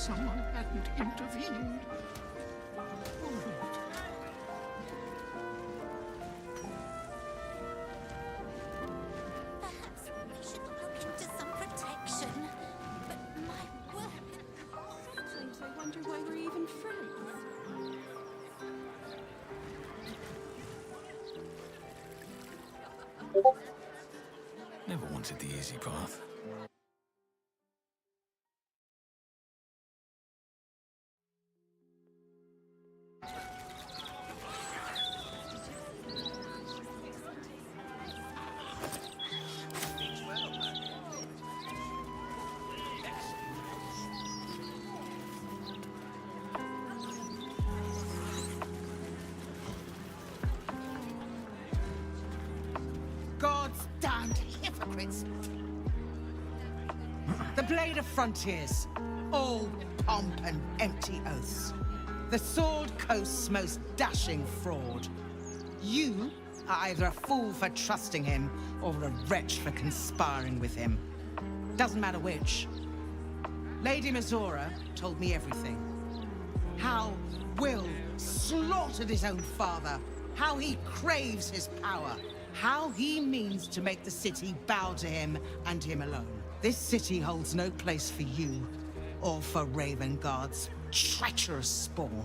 someone hadn't intervened. Oh, Lord. Perhaps we should look into some protection. But my word. Sometimes I wonder why we're even friends. Never wanted the easy path. God's damned hypocrites! The blade of frontiers, all pomp and empty oaths. The Sword Coast's most dashing fraud. You are either a fool for trusting him, or a wretch for conspiring with him. Doesn't matter which. Lady Mizora told me everything. How Will slaughtered his own father. How he craves his power. How he means to make the city bow to him and him alone. This city holds no place for you, or for Ravengard's treacherous spawn.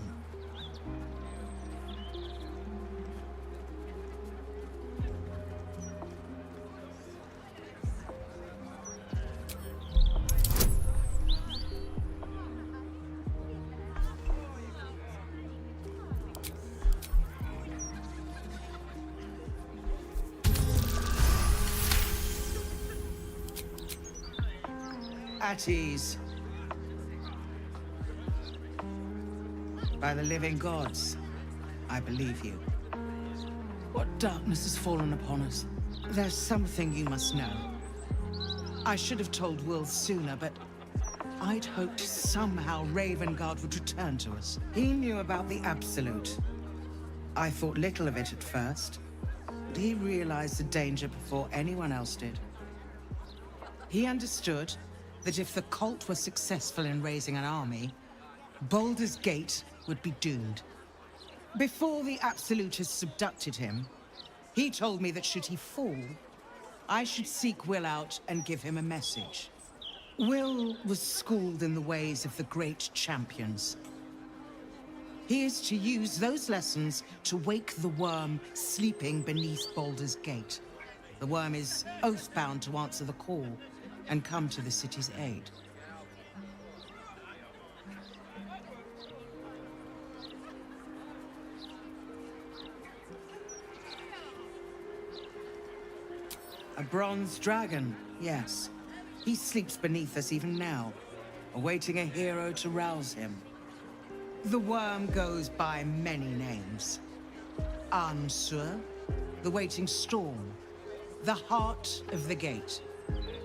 At ease. By the living gods, I believe you. What darkness has fallen upon us? There's something you must know. I should have told Will sooner, but I'd hoped somehow Ravengard would return to us. He knew about the Absolute. I thought little of it at first, but he realized the danger before anyone else did. He understood that if the cult were successful in raising an army, Baldur's Gate would be doomed. Before the Absolutists abducted him, he told me that should he fall, I should seek Will out and give him a message. Will was schooled in the ways of the great champions. He is to use those lessons to wake the worm sleeping beneath Baldur's Gate. The worm is oath-bound to answer the call and come to the city's aid. A bronze dragon, yes. He sleeps beneath us even now, awaiting a hero to rouse him. The worm goes by many names. Ansur, the waiting storm, the heart of the gate.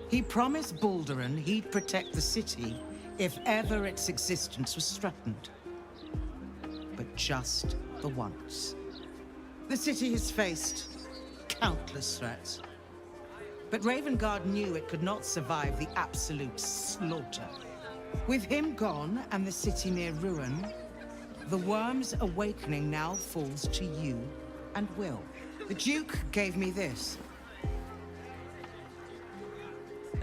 He promised Balduran he'd protect the city if ever its existence was threatened. But just the once. The city has faced countless threats. But Ravengard knew it could not survive the absolute slaughter. With him gone and the city near ruin, the worm's awakening now falls to you and Will. The Duke gave me this.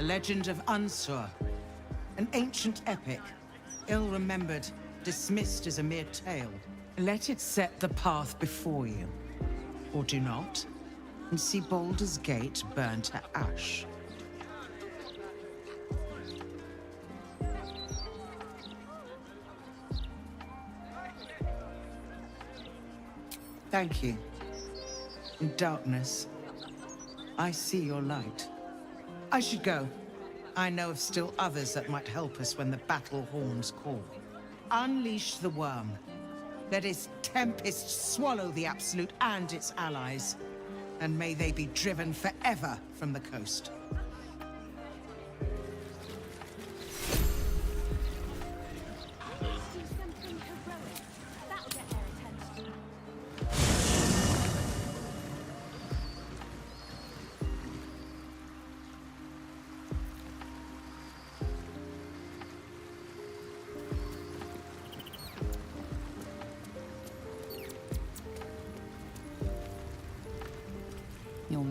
A legend of Ansur, an ancient epic, ill-remembered, dismissed as a mere tale. Let it set the path before you, or do not, and see Baldur's Gate burn to ash. Thank you. In darkness, I see your light. I should go. I know of still others that might help us when the battle horns call. Unleash the worm. Let its tempest swallow the Absolute and its allies. And may they be driven forever from the coast.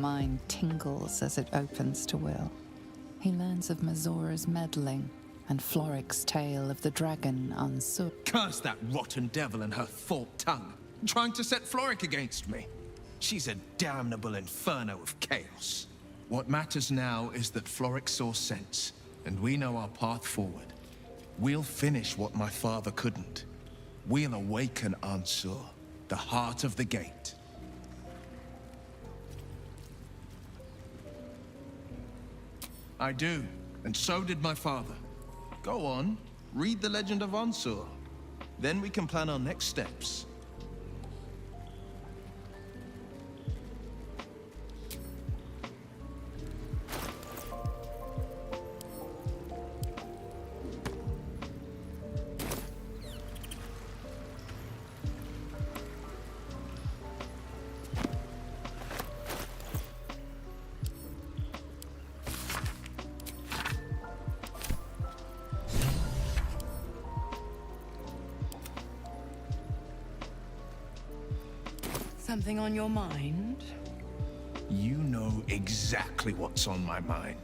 mind tingles as it opens to Will. He learns of Mazora's meddling and Floric's tale of the dragon Ansur. Curse that rotten devil and her forked tongue, trying to set Floric against me. She's a damnable inferno of chaos. What matters now is that Floric saw sense, and we know our path forward. We'll finish what my father couldn't. We'll awaken Ansur, the heart of the gate. I do, and so did my father. Go on, read the legend of Ansur. Then we can plan our next steps. Something on your mind? You know exactly what's on my mind.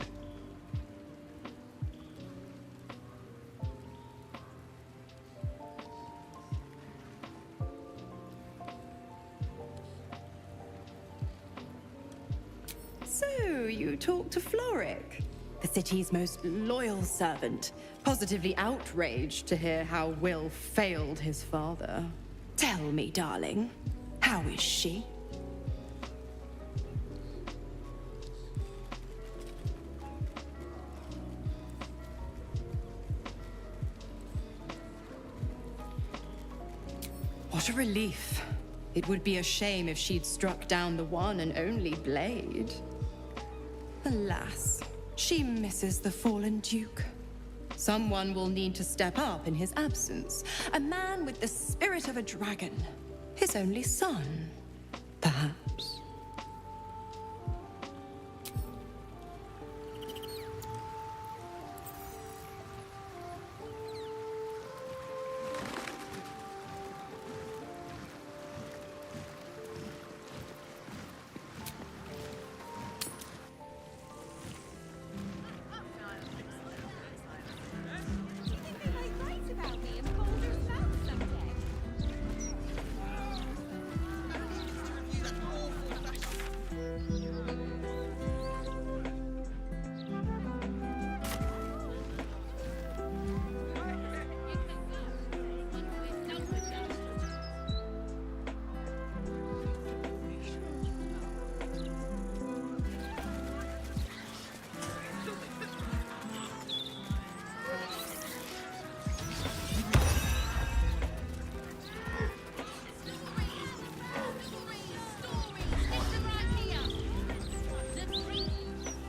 So, you talked to Floric, the city's most loyal servant, positively outraged to hear how Will failed his father. Tell me, darling, how is she? What a relief. It would be a shame if she'd struck down the one and only blade. Alas, she misses the fallen Duke. Someone will need to step up in his absence. A man with the spirit of a dragon. His only son, perhaps.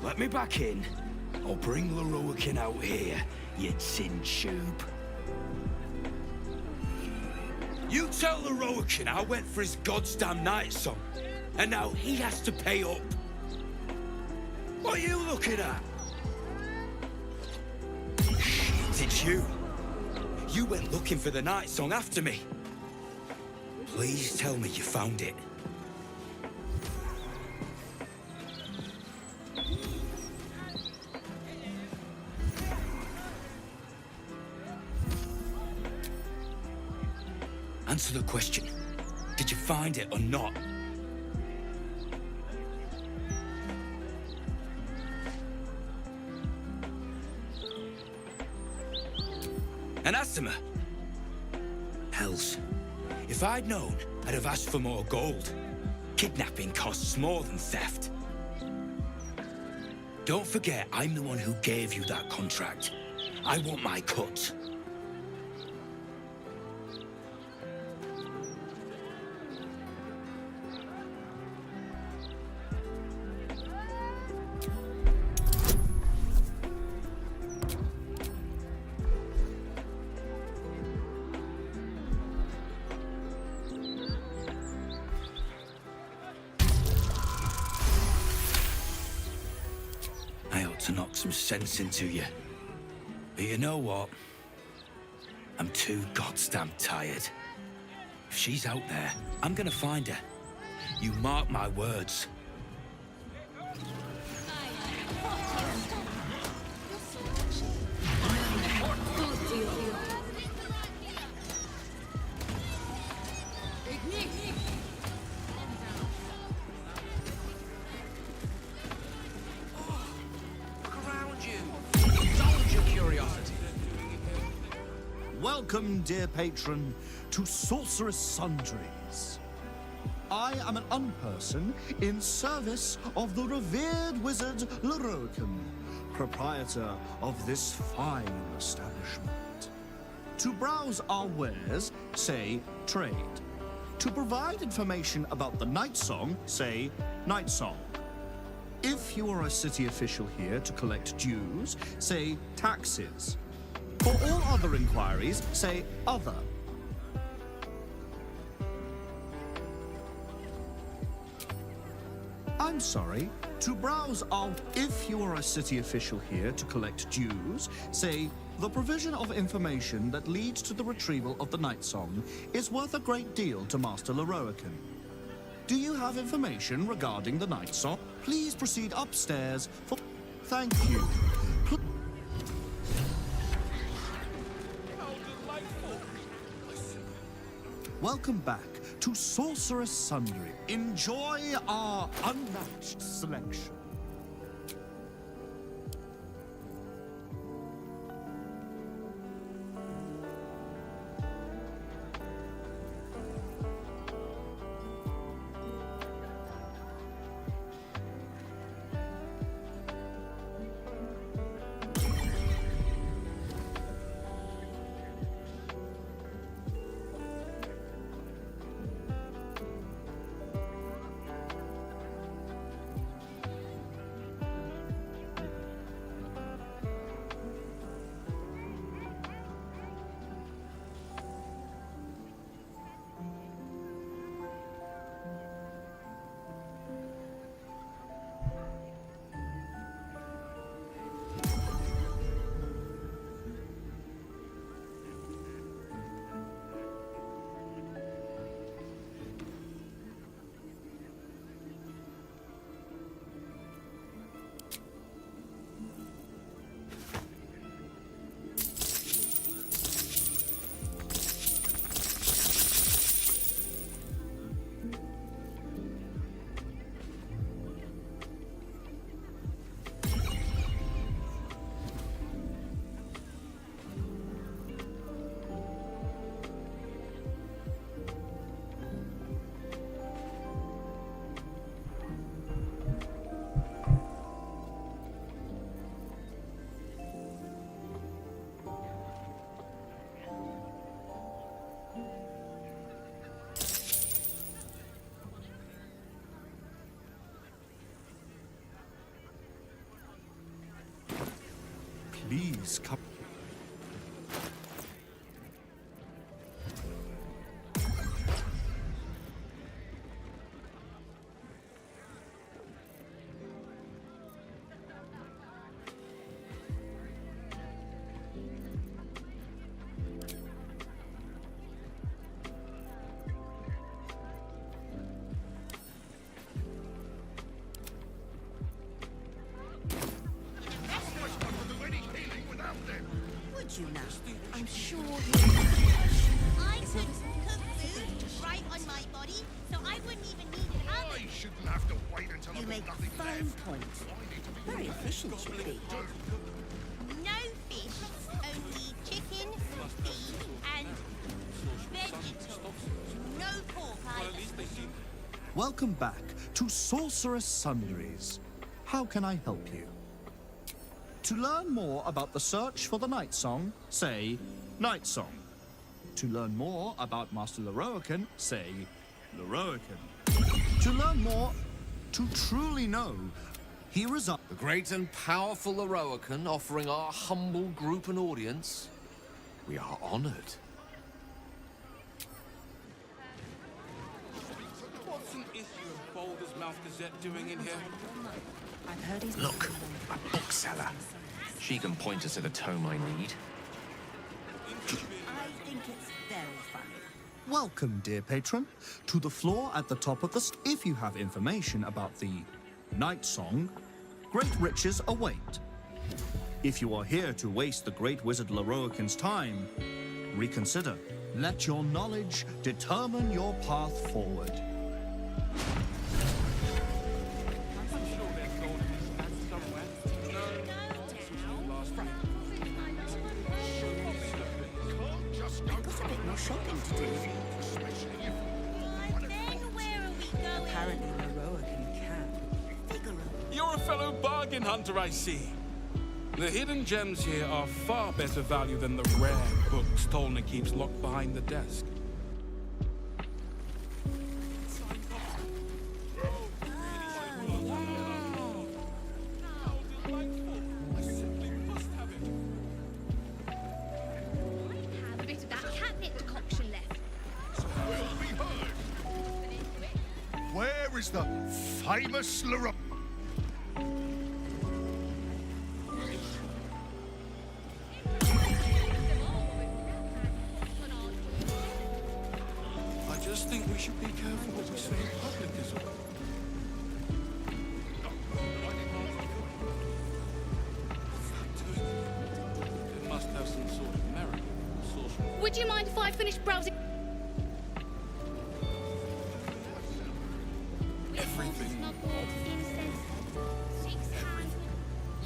Let me back in, or bring Leroican out here, you tin tube. You tell Leroican I went for his goddamn night song, and now he has to pay up. What are you looking at? Shit, it's you. You went looking for the night song after me. Please tell me you found it. Answer the question. Did you find it or not? And Asima? Hells. If I'd known, I'd have asked for more gold. Kidnapping costs more than theft. Don't forget, I'm the one who gave you that contract. I want my cut. To knock some sense into you. But you know what? I'm too goddamn tired. If she's out there, I'm gonna find her. You mark my words. Welcome, dear patron, to Sorceress Sundries. I am an unperson in service of the revered wizard Leroican, proprietor of this fine establishment. To browse our wares, say trade. To provide information about the Night Song, say Night Song. If you are a city official here to collect dues, say taxes. For all other inquiries, say other. I'm sorry. To browse our... If you are a city official here to collect dues, say the provision of information that leads to the retrieval of the Night Song is worth a great deal to Master Leroican. Do you have information regarding the Night Song? Please proceed upstairs for... Thank you. Welcome back to Sorceress Sundry. Enjoy our unmatched selection. Please come. You now. I'm sure I could cook food right on my body, so I wouldn't even need an oven. I shouldn't have to wait until You I've make got nothing fine left. points. Very efficient you'd be. No fish, only chicken, beef, and vegetables. No pork either. Welcome back to Sorceress Sundries. How can I help you? To learn more about the search for the Night Song, say Night Song. To learn more about Master Leroican, say Leroican. To learn more, to truly know, here is up. The great and powerful Leroican offering our humble group an audience. We are honored. What's an issue of Boulder's Mouth Gazette doing in here? I've heard he's... Look, a bookseller. She can point us to the tome I need. I think it's very funny. Welcome, dear patron, to the floor at the top of the... If you have information about the Night Song, great riches await. If you are here to waste the great wizard Leroican's time, reconsider. Let your knowledge determine your path forward. more shopping to do. Then where are we going? Apparently, Leroican can. Figaro. You're a fellow bargain hunter, I see. The hidden gems here are far better value than the rare books Tolna keeps locked behind the desk. Have a bit of that catnip decoction left. Where is the famous Leroy? I just think we should be careful what we say in public as well. It must have some sort of merit. Social. Would you mind if I finish browsing? Everything.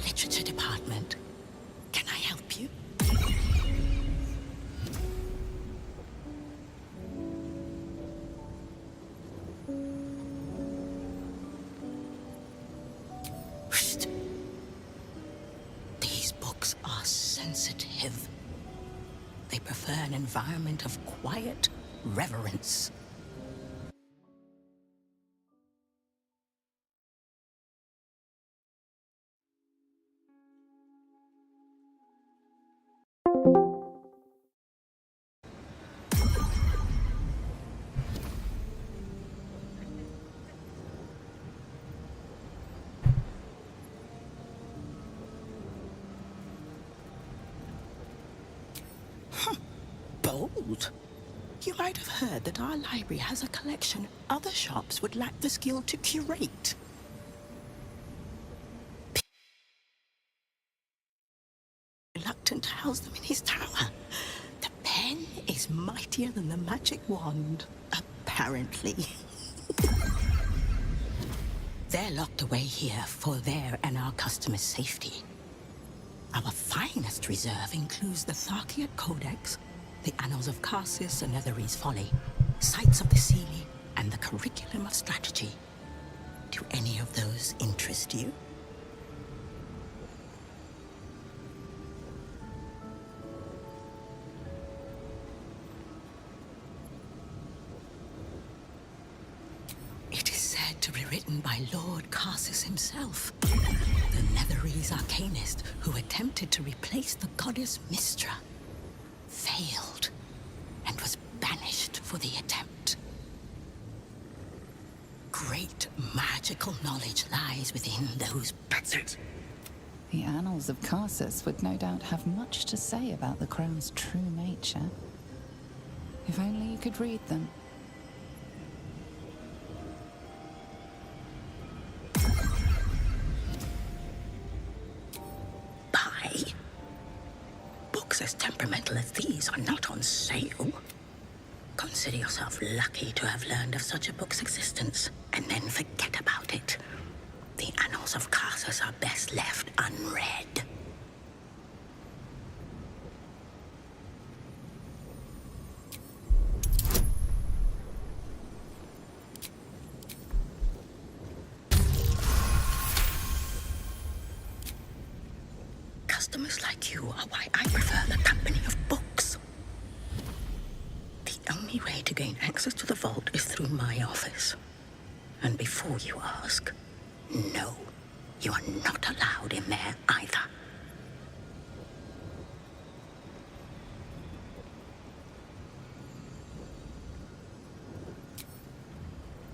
Literature department. Can I help you? Psst. These books are sensitive. They prefer an environment of quiet reverence. Bold. You might have heard that our library has a collection other shops would lack the skill to curate. Reluctant to house them in his tower. The pen is mightier than the magic wand, apparently. They're locked away here for their and our customers' safety. Our finest reserve includes the Tharkiot Codex, the Annals of Karsus and Netherese Folly, Sights of the Sealy, and the Curriculum of Strategy. Do any of those interest you? It is said to be written by Lord Karsus himself, the Netherese arcanist who attempted to replace the goddess Mystra. Failed, and was banished for the attempt. Great magical knowledge lies within those... That's it. The Annals of Karsus would no doubt have much to say about the crown's true nature. If only you could read them. Buy? Books as temperamental as these are not on sale. Consider yourself lucky to have learned of such a book's existence, and then forget about it. The Annals of Karsus are best left unread. Customers like you are why I prefer the company of books. The only way to gain access to the vault is through my office. And before you ask, no, you are not allowed in there either.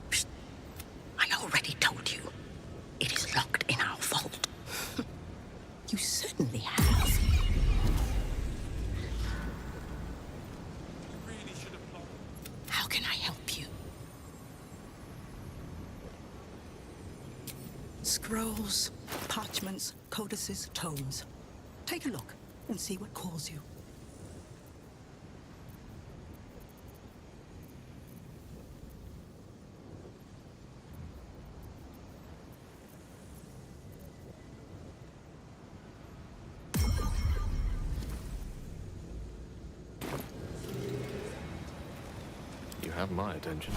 Psst. I already told you. It is locked in our vault. You certainly have. How can I help you? Scrolls, parchments, codices, tomes. Take a look and see what calls you. have my attention.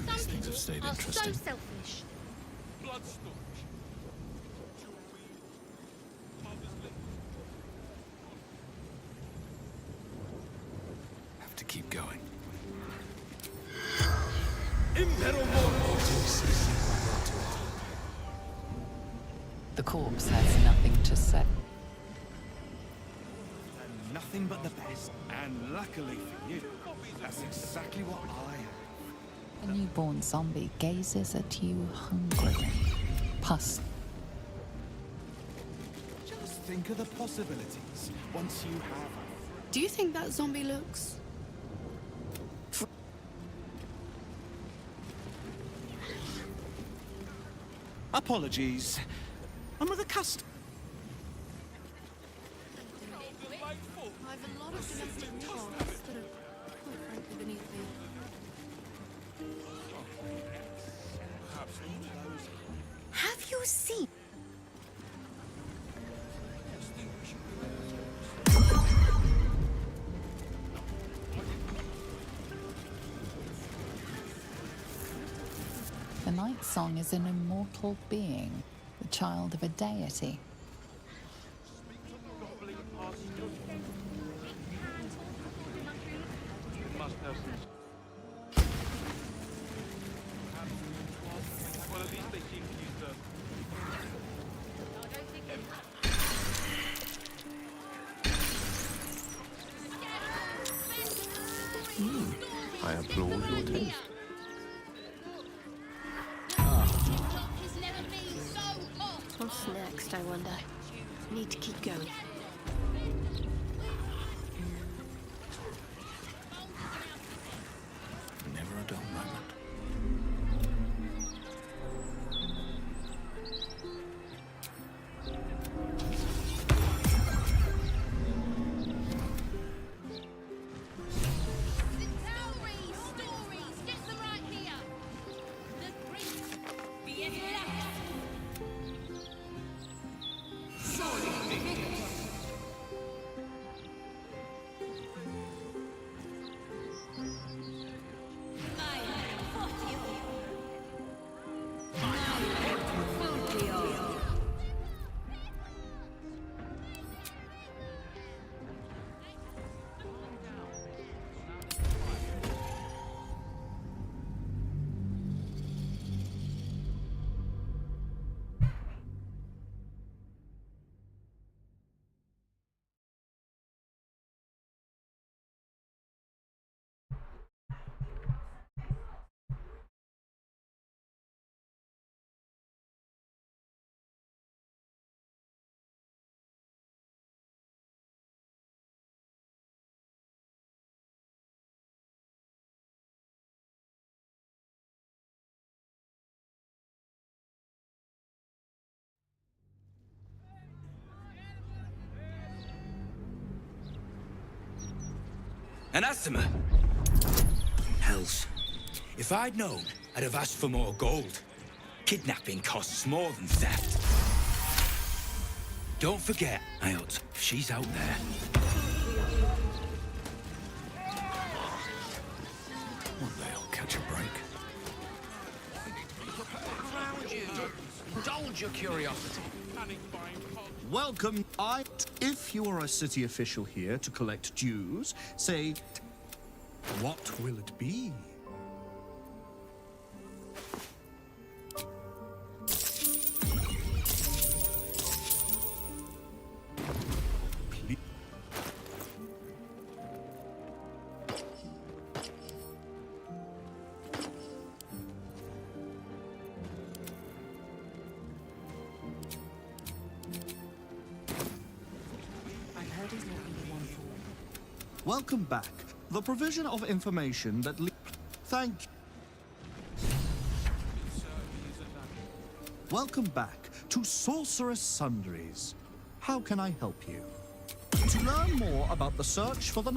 These things have stayed interesting. So selfish. Blood storage. Jewelry. Mother's lips. Have to keep going. The corpse has nothing to say. And nothing but the best. And luckily for you, that's exactly what I am. A newborn zombie gazes at you hungrily. Pus. Just think of the possibilities once you have. Do you think that zombie looks... Apologies. I'm with a customer. I have a lot of domestic tasks that are quite frankly beneath me. Have you seen... The Night Song is an immortal being, the child of a deity. Must have some. Well, at least they seem to use the. I applaud your taste. What's next, I wonder? Need to keep going. Never a dull moment. Anathema! Hells. If I'd known, I'd have asked for more gold. Kidnapping costs more than theft. Don't forget, Ayot, she's out there. One day I'll catch a break. Around you. Indulge your curiosity. Welcome. If you are a city official here to collect dues, say, what will it be? Welcome back. The provision of information that thank you. Welcome back to Sorceress Sundries. How can I help you? To learn more about the search for the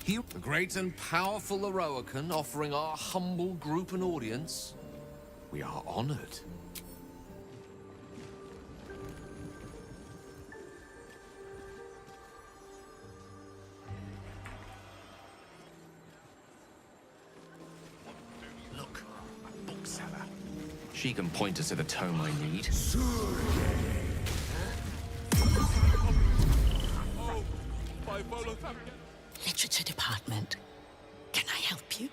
The great and powerful Eroican offering our humble group an audience. We are honored. Look, a bookseller. She can point us to the tome I need. Literature department. Can I help you?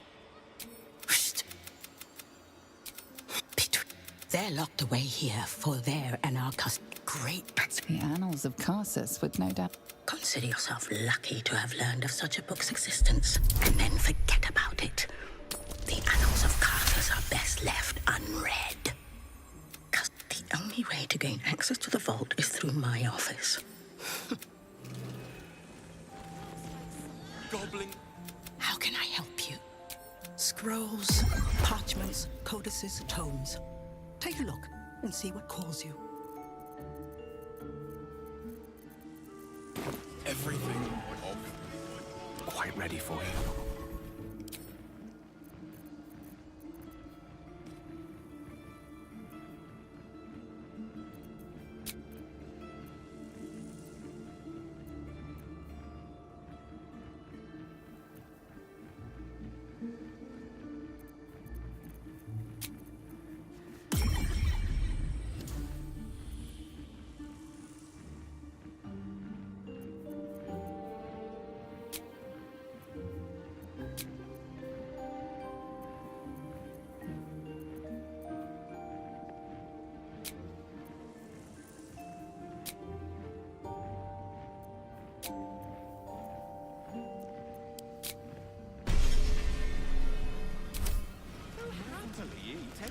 They're locked away here for their and our great. The annals of Carsus would no doubt. Consider yourself lucky to have learned of such a book's existence, and then forget about it. The annals of Carsus are best left unread. Because the only way to gain access to the vault is through my office. Gobbling. How can I help you? Scrolls, parchments, codices, tomes. Take a look and see what calls you. Everything. Quite ready for you.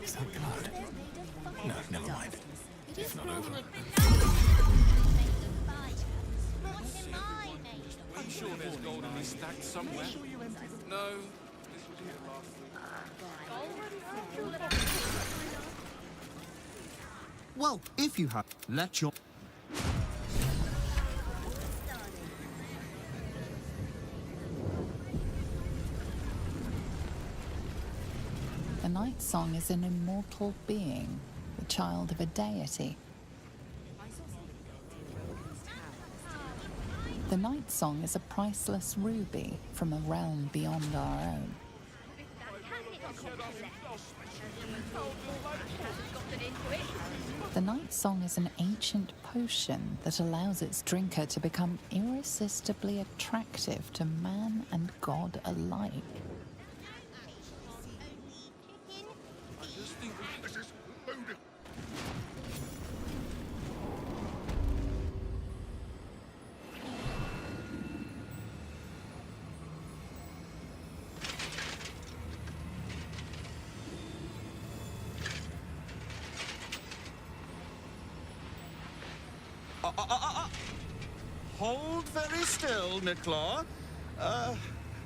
Is that blood? No, never mind. It's not over. I'm sure there's gold in these stacks somewhere. No. This was here last week. Well, if you have, let your... The Night Song is an immortal being, the child of a deity. The Night Song is a priceless ruby from a realm beyond our own. The Night Song is an ancient potion that allows its drinker to become irresistibly attractive to man and god alike. Hold very still, Nicklaw.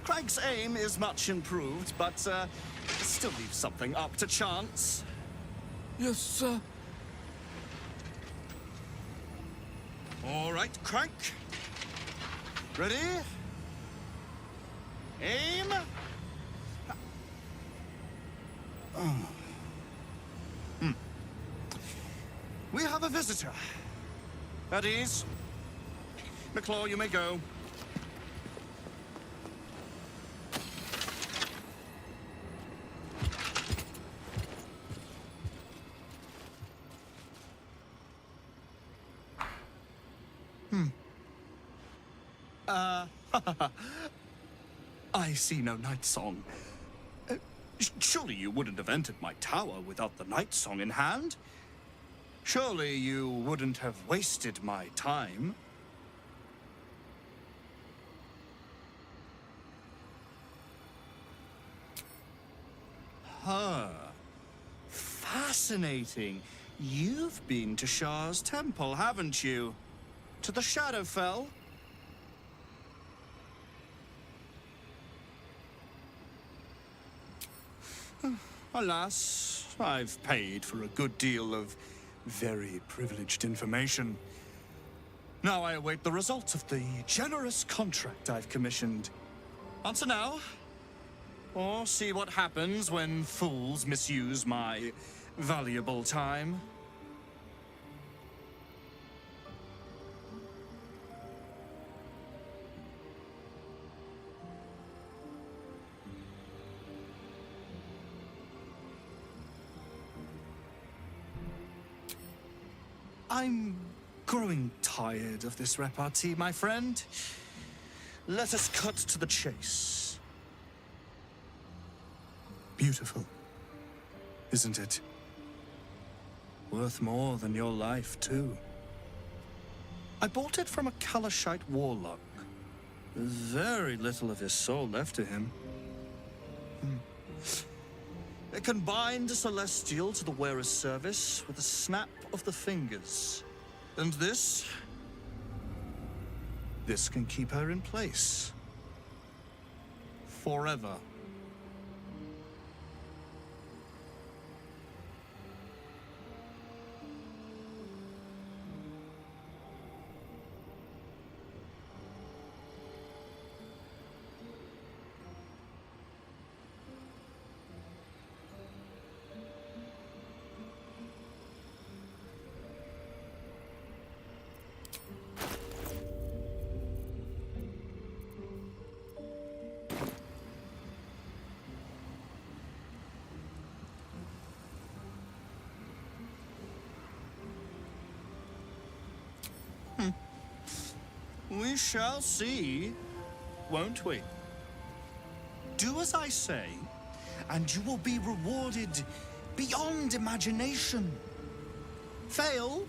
Craig's aim is much improved, but still leaves something up to chance. Yes, sir. All right, Craig. Ready? Aim. We have a visitor. At ease. McClaw, you may go. I see no night song. Surely you wouldn't have entered my tower without the night song in hand? Surely you wouldn't have wasted my time? Huh. Fascinating. You've been to Shah's temple, haven't you? To the Shadowfell? Alas, I've paid for a good deal of very privileged information. Now I await the results of the generous contract I've commissioned. Answer now, or see what happens when fools misuse my valuable time. I'm growing tired of this repartee, my friend. Let us cut to the chase. Beautiful, isn't it? Worth more than your life, too. I bought it from a Kalashite warlock. There's very little of his soul left to him. It can bind a celestial to the wearer's service with a snap of the fingers. And this can keep her in place. Forever. We shall see, won't we? Do as I say, and you will be rewarded beyond imagination. Fail,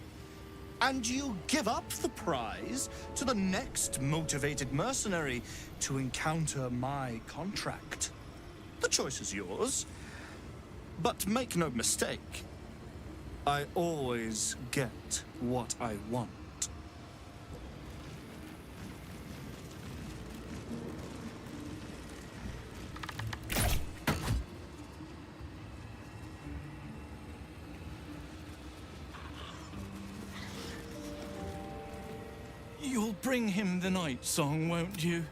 and you give up the prize to the next motivated mercenary to encounter my contract. The choice is yours, but make no mistake, I always get what I want. You'll bring him the night song, won't you?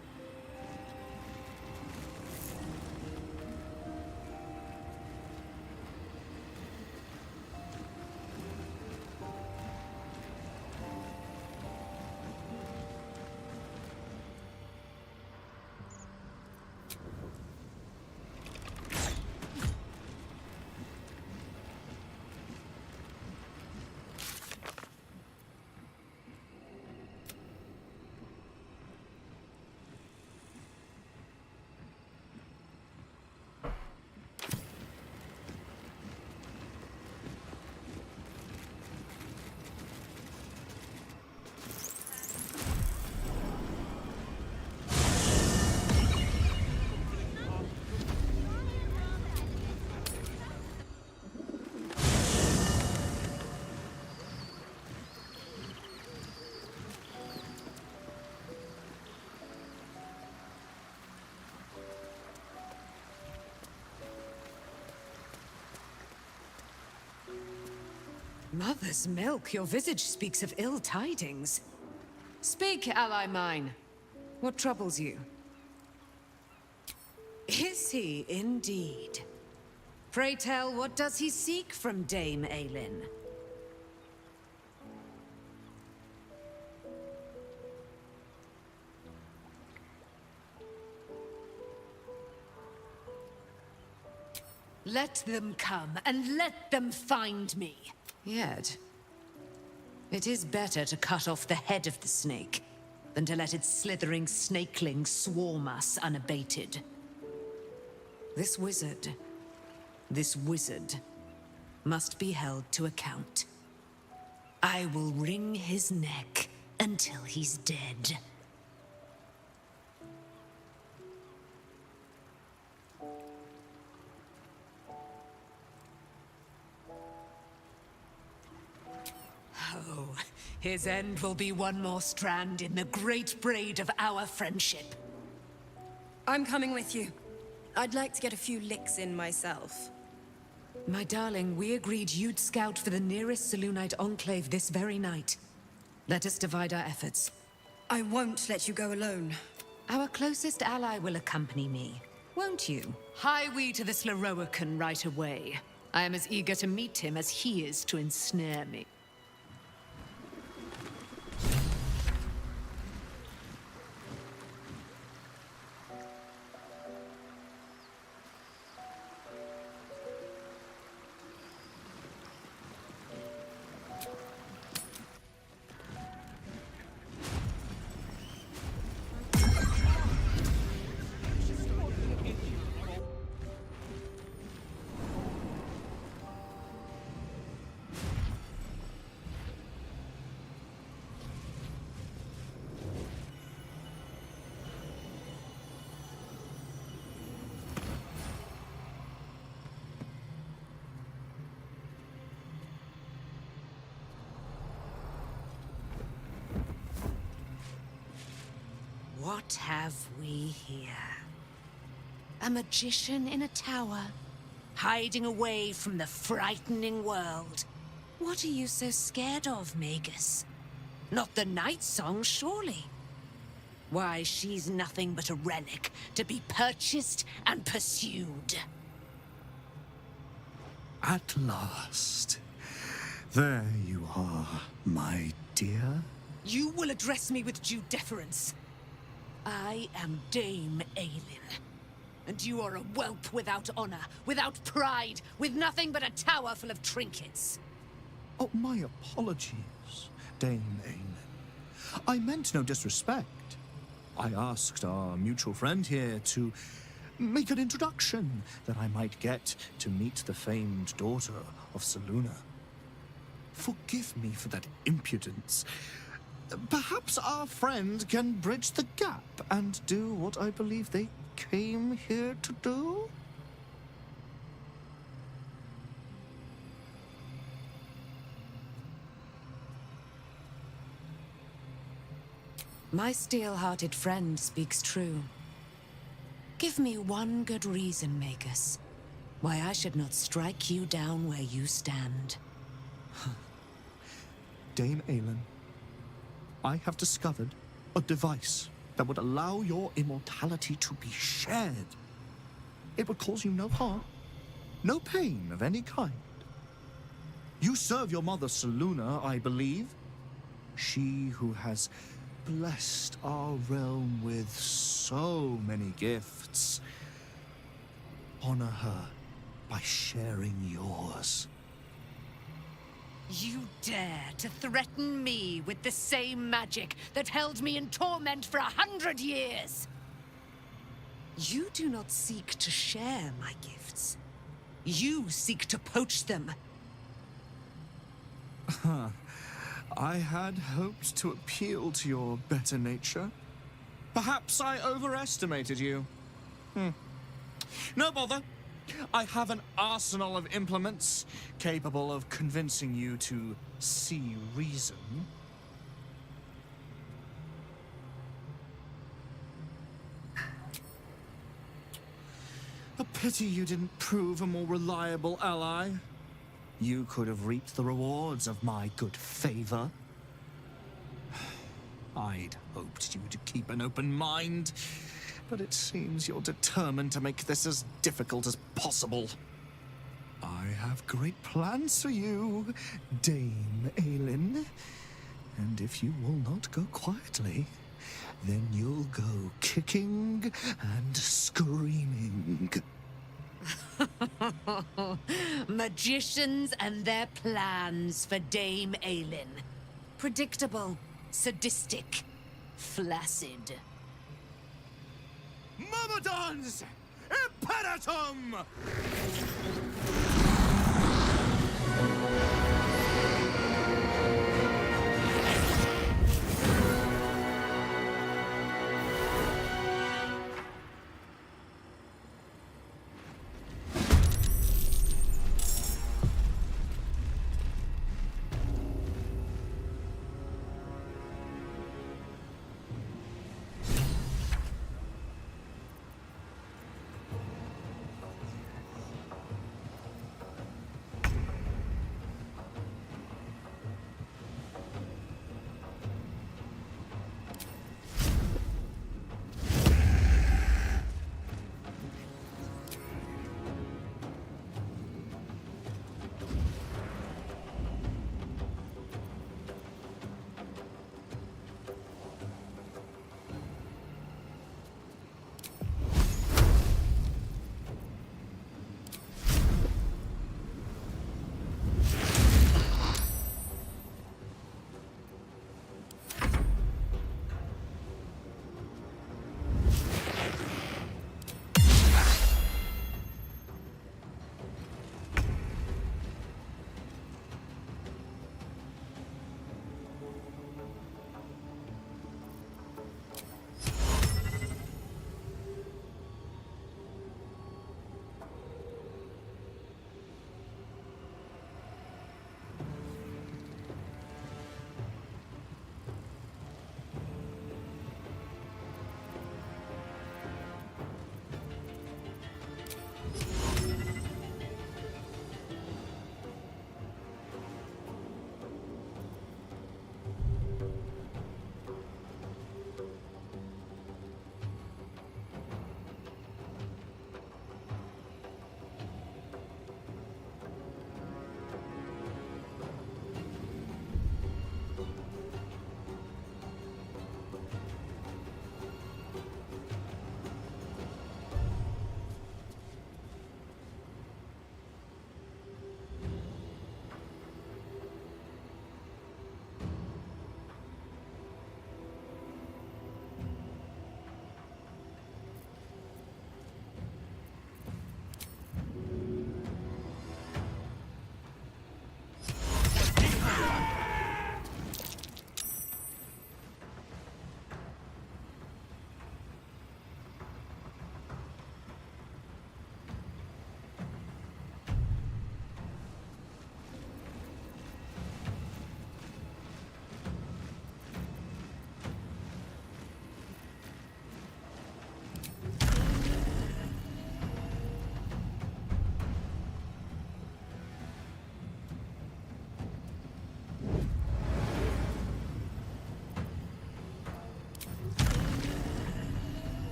Mother's milk, your visage speaks of ill tidings. Speak, ally mine. What troubles you? Is he indeed? Pray tell, what does he seek from Dame Aelin? Let them come, and let them find me. Yet, it is better to cut off the head of the snake than to let its slithering snakelings swarm us unabated. This wizard must be held to account. I will wring his neck until he's dead. Oh, his end will be one more strand in the great braid of our friendship. I'm coming with you. I'd like to get a few licks in myself. My darling, we agreed you'd scout for the nearest Selûnite enclave this very night. Let us divide our efforts. I won't let you go alone. Our closest ally will accompany me, won't you? Hie we to this Loroakan right away. I am as eager to meet him as he is to ensnare me. What have we here? A magician in a tower, hiding away from the frightening world. What are you so scared of, Magus? Not the night song, surely? Why, she's nothing but a relic to be purchased and pursued. At last. There you are, my dear. You will address me with due deference. I am Dame Aelin, and you are a whelp without honor, without pride, with nothing but a tower full of trinkets. Oh, my apologies, Dame Aelin. I meant no disrespect. I asked our mutual friend here to make an introduction that I might get to meet the famed daughter of Selûne. Forgive me for that impudence. Perhaps our friend can bridge the gap and do what I believe they came here to do? My steel-hearted friend speaks true. Give me one good reason, Magus, why I should not strike you down where you stand. Dame Aelin, I have discovered a device that would allow your immortality to be shared. It would cause you no harm, no pain of any kind. You serve your mother Selûne, I believe. She who has blessed our realm with so many gifts. Honor her by sharing yours. You dare to threaten me with the same magic that held me in torment for 100 years? You do not seek to share my gifts. You seek to poach them. I had hoped to appeal to your better nature. Perhaps I overestimated you. No bother. I have an arsenal of implements capable of convincing you to see reason. A pity you didn't prove a more reliable ally. You could have reaped the rewards of my good favor. I'd hoped you'd keep an open mind, but it seems you're determined to make this as difficult as possible. I have great plans for you, Dame Aelin. And if you will not go quietly, then you'll go kicking and screaming. Magicians and their plans for Dame Aelin. Predictable, sadistic, flaccid. Myrmidons! Imperatum!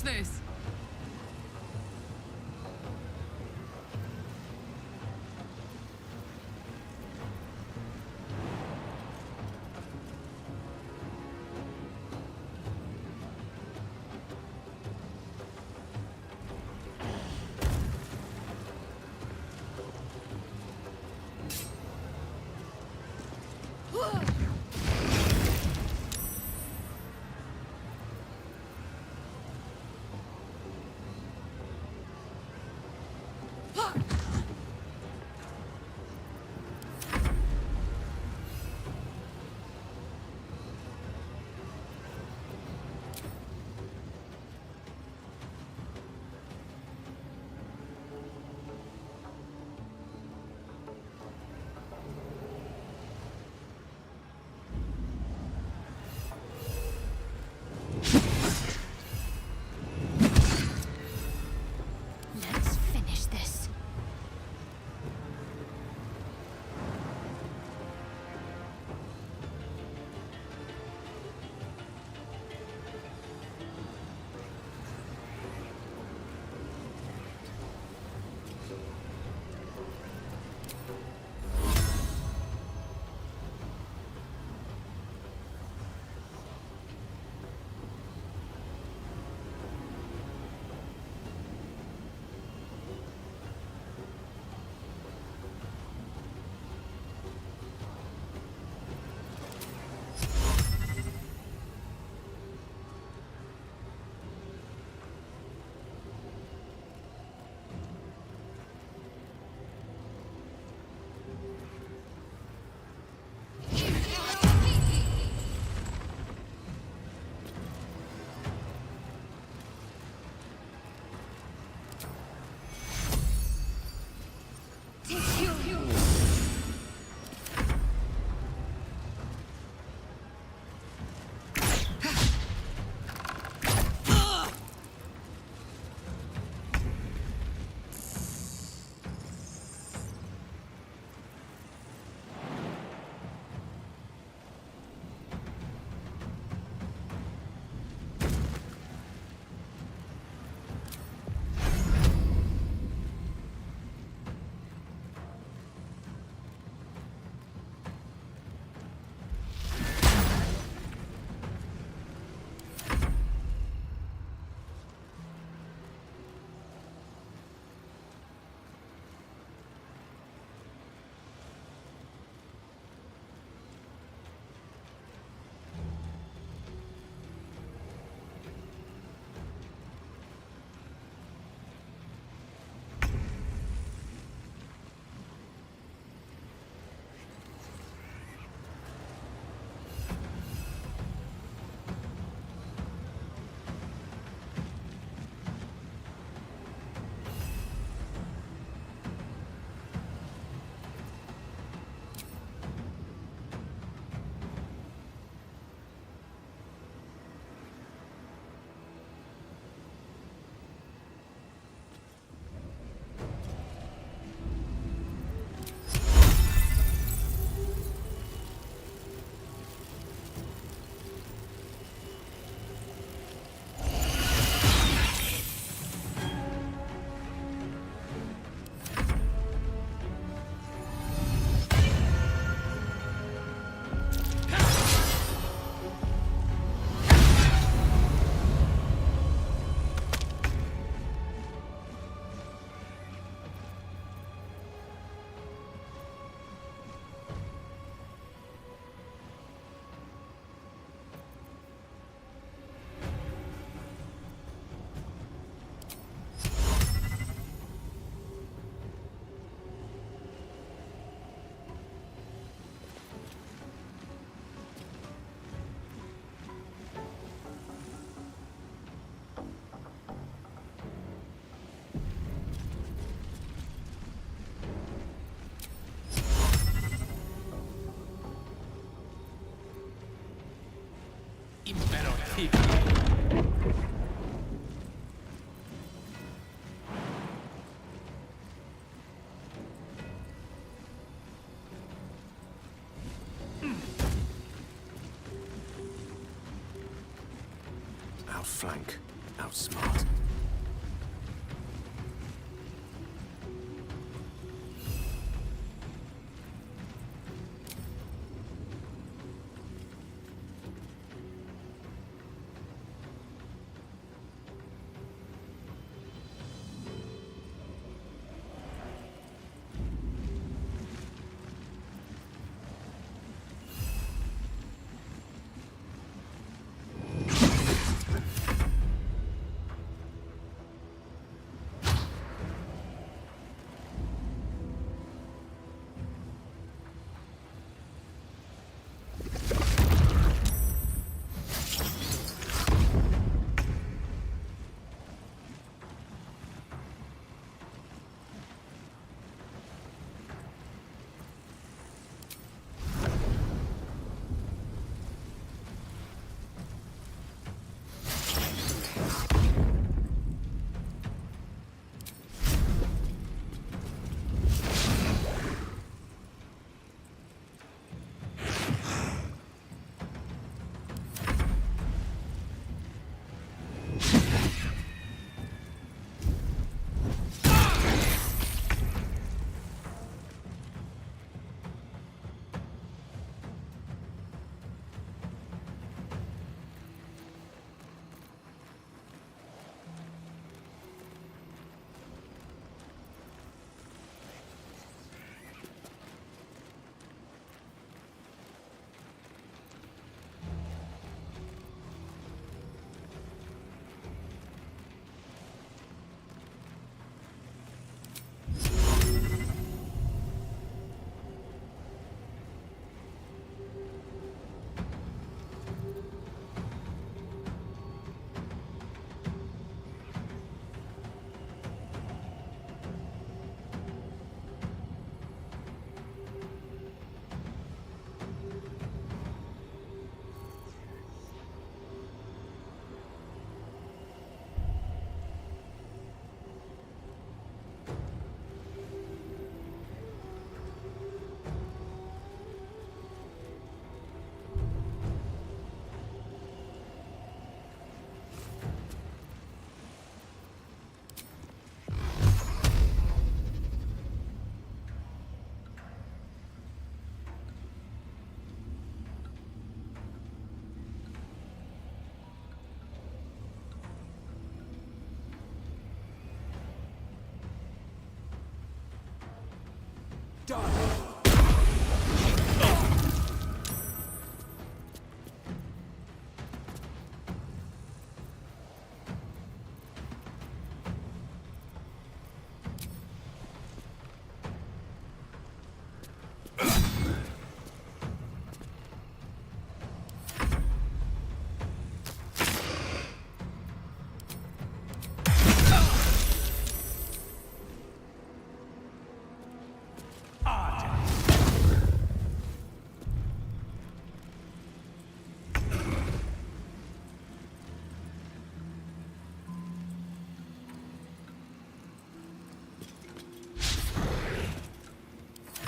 Watch this. Let's finish this. Outflank Outsmart.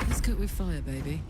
Let's cook with fire, baby.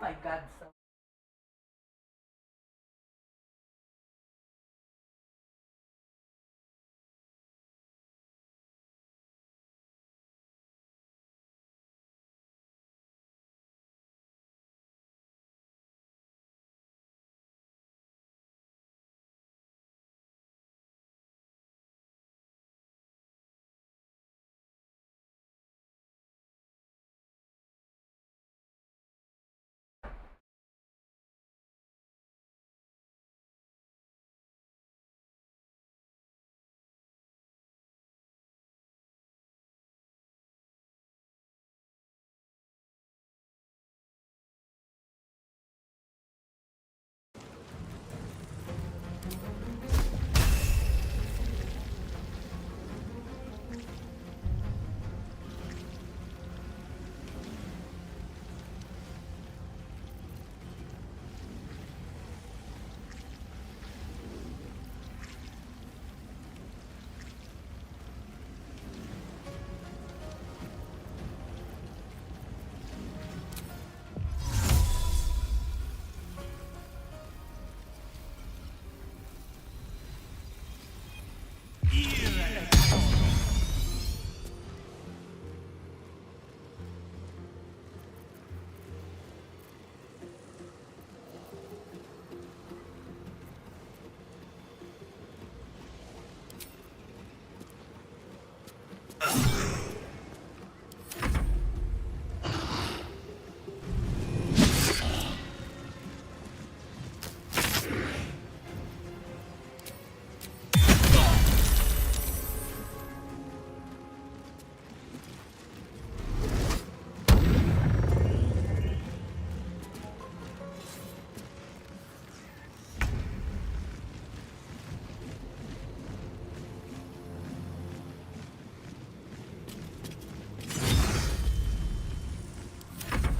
my god, so.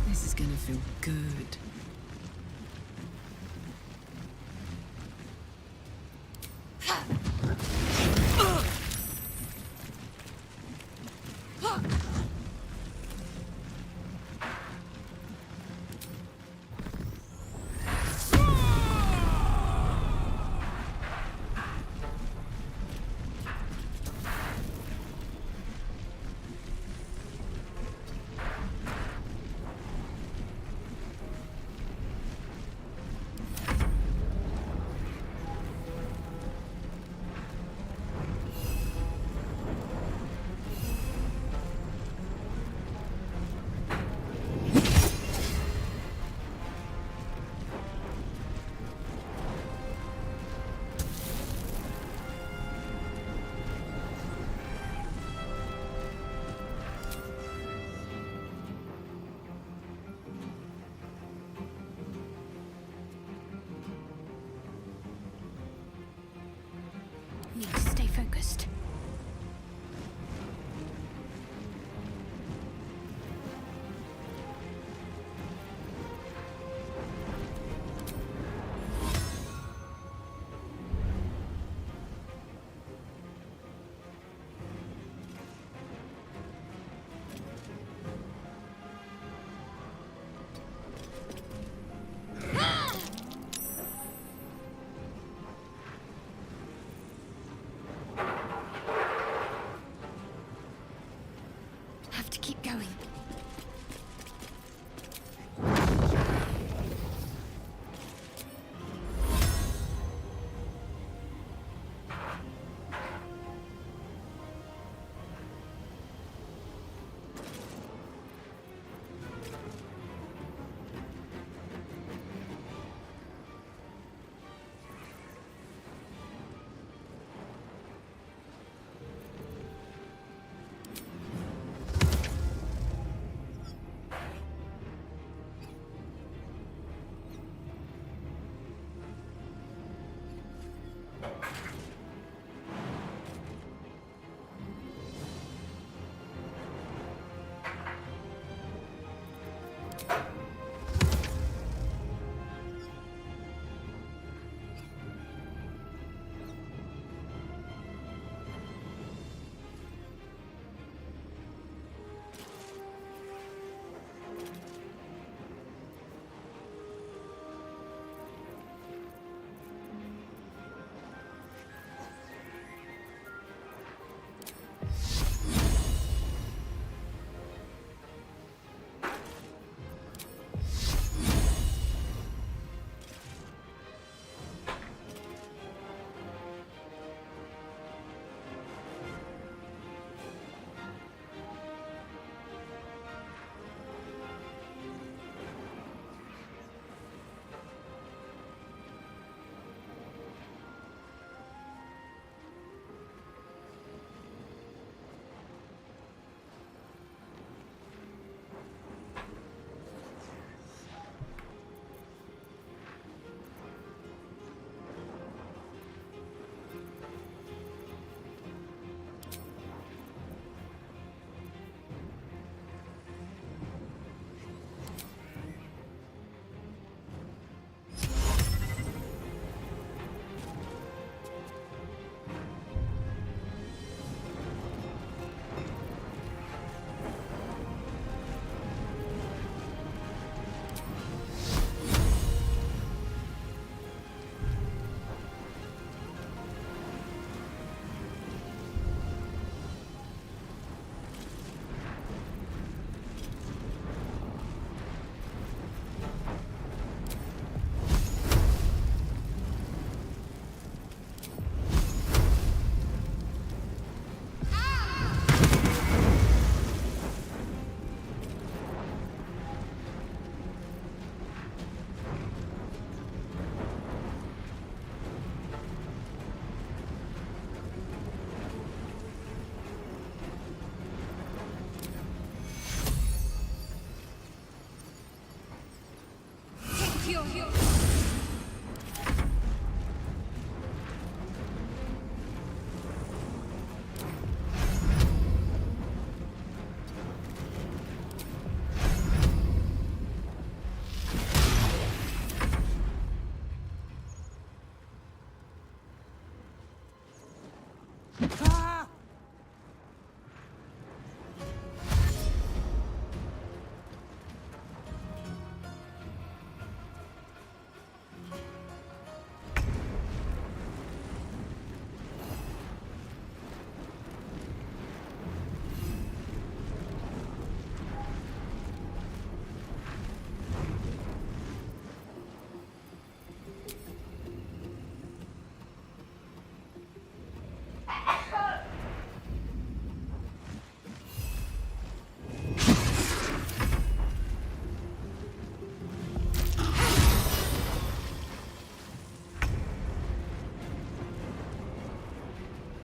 This is gonna feel good. Need to stay focused. Have to keep going. Come